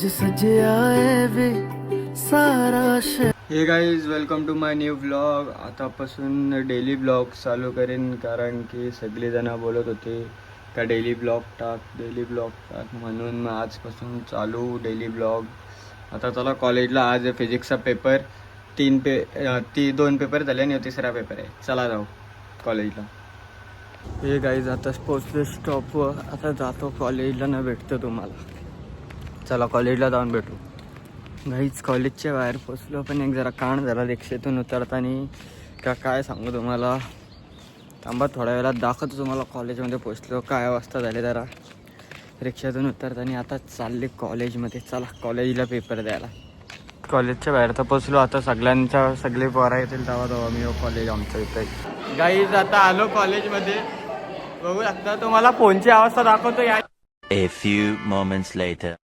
हे guys welcome to my new blog. आतापासून daily blog चालू करेन, कारण की सगळेजण बोलत होते का डेली ब्लॉग टाक म्हणून आजपासून चालू डेली ब्लॉग. आता चला कॉलेजला. आज फिजिक्सचा पेपर, 2 पेपर झाले आणि तिसरा पेपर आहे. चला जाऊ कॉलेजला. हे गाईज आता पोचलो स्टॉपवर. आता जातो कॉलेजला, न भेटतो तुम्हाला. चला कॉलेजला जाऊन भेटू. गाईज कॉलेजच्या बाहेर पोचलो, पण एक जरा कान झाला रिक्षेतून उतरताना. काय सांगू तुम्हाला. थांबा थोड्या वेळात दाखवतो तुम्हाला कॉलेजमध्ये पोचलो काय अवस्था झाली. जरा रिक्षातून उतरताना आता चालले कॉलेजमध्ये. चला कॉलेजला पेपर द्यायला. कॉलेजच्या बाहेर तर पोचलो. आता सगळे पोरा येतील तेव्हा मी कॉलेज आमच्या इथे. गाईज आता आलो कॉलेजमध्ये. बघू शकता तुम्हाला फोनची अवस्था दाखवतो. या A few moments later.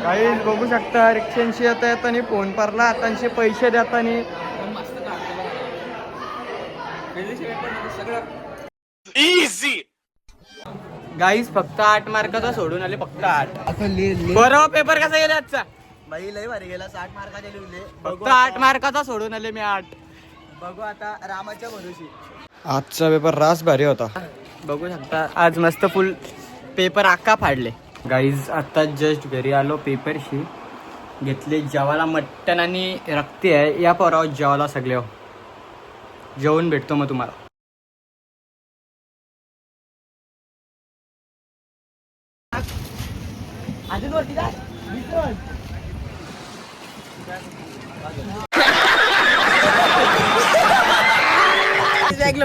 काही बघू शकता रिक्षांशी येतानी फोन पडला हातांशी पैसे देतानी. गाईज फक्त 8 मार्काचा सोडून आले, फक्त 8. बरोबर पेपर कसा गेला आजचा? बाई लय भारी गेला. 60 मार्काचे लिहिले. फक्त 8 मार्काचा सोडून आले मी. 8 बघू आता रामाच्या भरोशी. आजचा पेपर रास भारी होता. बघू शकता आज मस्त फुल पेपर आका फाडले. गाईज आता जस्ट घरी आलो. पेपरशी घेतले जेवायला मटण आणि रक्ती आहे. या पोरावर जेवायला सगळे जेवून भेटतो मग तुम्हाला. अजून वरती जा.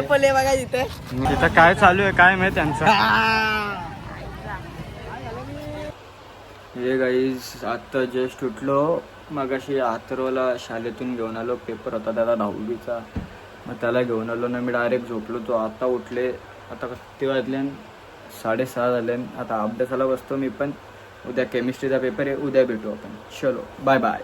पले बघा तिथं काय चालू आहे काय माहिती त्यांचं. हे गाईज आता जस्ट उठलो. मगाशी अथर्वला शाळेतून घेऊन आलो. पेपर होता त्याचा 10वीचा. मग त्याला घेऊन आलो ना मी डायरेक्ट झोपलो. तो आता उठले. आता किती वाजले? 6:30 झाले. आता अभ्यासाला बसतो मी पण. उद्या केमिस्ट्रीचा पेपर आहे. उद्या भेटू आपण. चलो बाय बाय.